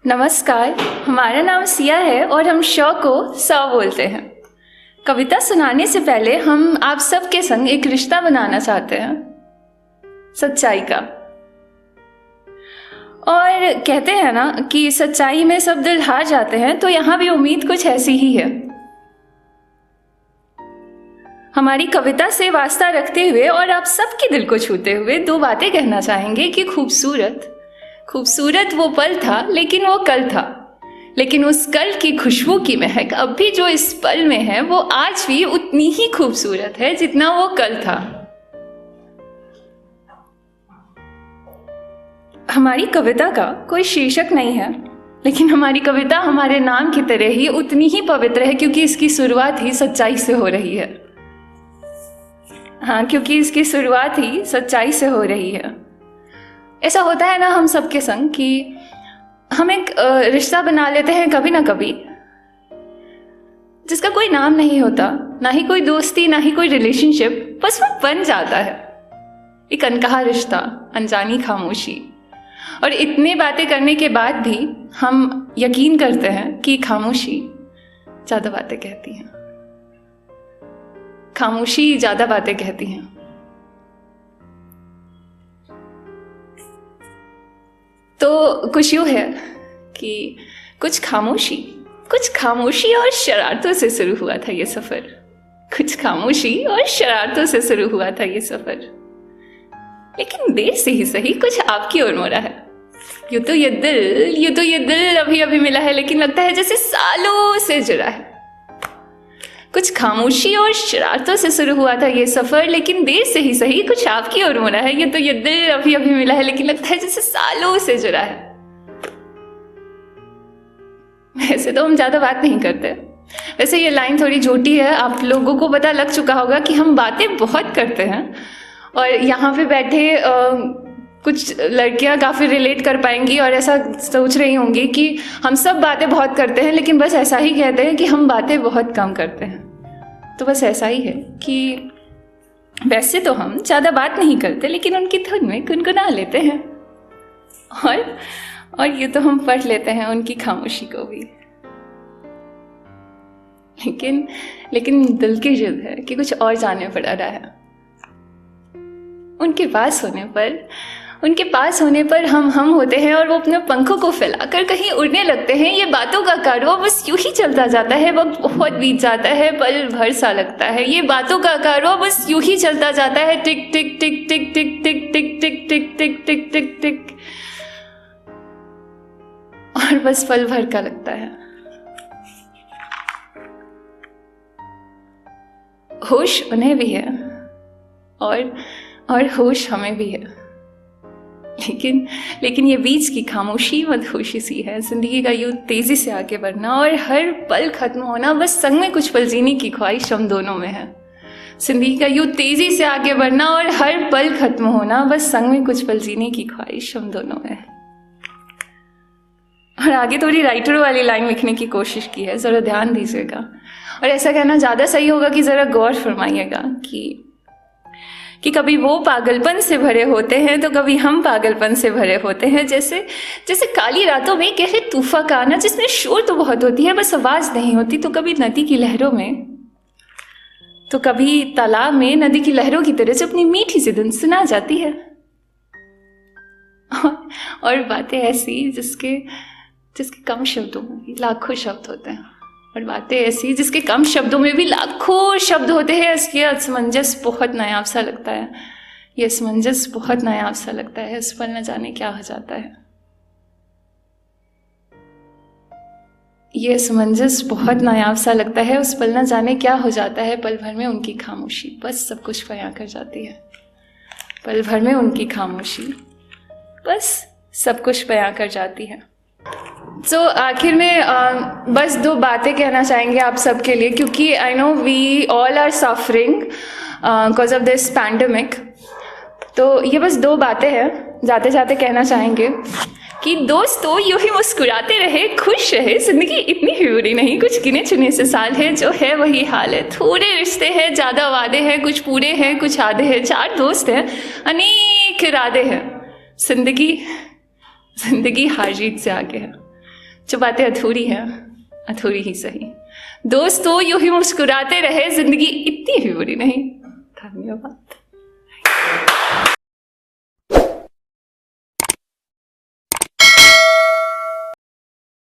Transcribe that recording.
नमस्कार, हमारा नाम सिया है और हम श को स बोलते हैं। कविता सुनाने से पहले हम आप सबके संग एक रिश्ता बनाना चाहते हैं, सच्चाई का। और कहते हैं ना कि सच्चाई में सब दिल हार जाते हैं, तो यहाँ भी उम्मीद कुछ ऐसी ही है। हमारी कविता से वास्ता रखते हुए और आप सबके दिल को छूते हुए दो बातें कहना चाहेंगे कि खूबसूरत वो पल था, लेकिन वो कल था। लेकिन उस कल की खुशबू की महक अब भी जो इस पल में है, वो आज भी उतनी ही खूबसूरत है जितना वो कल था। हमारी कविता का कोई शीर्षक नहीं है, लेकिन हमारी कविता हमारे नाम की तरह ही उतनी ही पवित्र है, क्योंकि इसकी शुरुआत ही सच्चाई से हो रही है। हाँ, क्योंकि इसकी शुरुआत ही सच्चाई से हो रही है। ऐसा होता है ना हम सबके संग कि हम एक रिश्ता बना लेते हैं कभी ना कभी, जिसका कोई नाम नहीं होता, ना ही कोई दोस्ती, ना ही कोई रिलेशनशिप, बस वो बन जाता है। एक अनकहा रिश्ता, अनजानी खामोशी। और इतने बातें करने के बाद भी हम यकीन करते हैं कि खामोशी ज़्यादा बातें कहती हैं। खामोशी ज़्यादा बातें कहती हैं। तो कुछ यूँ है कि कुछ खामोशी और शरारतों से शुरू हुआ था ये सफ़र। कुछ खामोशी और शरारतों से शुरू हुआ था ये सफ़र, लेकिन देर से ही सही कुछ आपकी ओर मोड़ा है। यूँ तो ये दिल अभी अभी मिला है, लेकिन लगता है जैसे सालों से जुड़ा है। कुछ खामोशी और शरारतों से शुरू हुआ था ये सफ़र, लेकिन देर से ही सही कुछ आपकी ओर मुड़ा है। ये दिल अभी अभी मिला है, लेकिन लगता है जैसे सालों से जुड़ा है। वैसे तो हम ज़्यादा बात नहीं करते। वैसे ये लाइन थोड़ी झूठी है। आप लोगों को पता लग चुका होगा कि हम बातें बहुत करते हैं, और यहाँ पे बैठे कुछ लड़कियाँ काफ़ी रिलेट कर पाएंगी और ऐसा सोच रही होंगी कि हम सब बातें बहुत करते हैं, लेकिन बस ऐसा ही कहते हैं कि हम बातें बहुत कम करते हैं। तो बस ऐसा ही है कि वैसे तो हम ज़्यादा बात नहीं करते, लेकिन उनकी धुन में गुनगुना लेते हैं। और ये तो हम पढ़ लेते हैं उनकी खामोशी को भी। लेकिन दिल की जिद है कि कुछ और जानने पड़ रहा है। उनके पास होने पर हम होते हैं, और वो अपने पंखों को फैलाकर कहीं उड़ने लगते हैं। ये बातों का कारवां बस यूं ही चलता जाता है। वक्त बहुत बीत जाता है, पल भर सा लगता है। ये बातों का कारवां बस यूं ही चलता जाता है। टिक टिक टिक टिक टिक टिक टिक टिक टिक टिक टिक टिक टिक, और बस पल भर का लगता है। होश उन्हें भी है और होश हमें भी है, लेकिन ये बीच की खामोशी मदहोशी सी है। जिंदगी का यूं तेजी से आगे बढ़ना और हर पल खत्म होना, बस संग में कुछ पल जीने की ख्वाहिश हम दोनों में है। जिंदगी का यूं तेजी से आगे बढ़ना और हर पल खत्म होना, बस संग में कुछ पल जीने की ख्वाहिश हम दोनों में है। और आगे थोड़ी राइटरों वाली लाइन लिखने की कोशिश की है, ज़रा ध्यान दीजिएगा। और ऐसा कहना ज़्यादा सही होगा कि ज़रा गौर फरमाइएगा कि कभी वो पागलपन से भरे होते हैं, तो कभी हम पागलपन से भरे होते हैं। जैसे काली रातों में गहरे तूफान का आना, जिसमें शोर तो बहुत होती है, बस आवाज़ नहीं होती। तो कभी नदी की लहरों में, तो कभी तालाब में नदी की लहरों की तरह से अपनी मीठी सी धुन सुना जाती है। और बातें ऐसी जिसके कम शब्दों में भी लाखों शब्द होते हैं। और बातें ऐसी जिसके कम शब्दों में भी लाखों शब्द होते हैं। ये असमंजस बहुत नायाब सा लगता है। ये असमंजस बहुत नायाब सा लगता है। इस पल न जाने क्या हो जाता है। ये असमंजस बहुत नायाब सा लगता है। उस पल न जाने क्या हो जाता है। पल भर में उनकी खामोशी बस सब कुछ बयां कर जाती है। पल भर में उनकी खामोशी बस सब कुछ बयां कर जाती है। तो आखिर में बस दो बातें कहना चाहेंगे आप सबके लिए, क्योंकि I know we all are suffering because of this pandemic. तो ये बस दो बातें हैं, जाते जाते कहना चाहेंगे कि दोस्तों यूं ही मुस्कुराते रहे, खुश रहे। जिंदगी इतनी ही बुरी नहीं, कुछ गिने चुने से साल है, जो है वही हाल है। थोड़े रिश्ते हैं, ज़्यादा वादे हैं, कुछ पूरे हैं कुछ आधे हैं। 4 दोस्त हैं, अनेक इरादे हैं। जिंदगी हार जीत से आगे है। जो बातें अधूरी हैं अधूरी ही सही। दोस्तों यूं ही मुस्कुराते रहे, जिंदगी इतनी भी बुरी नहीं। धन्यवाद।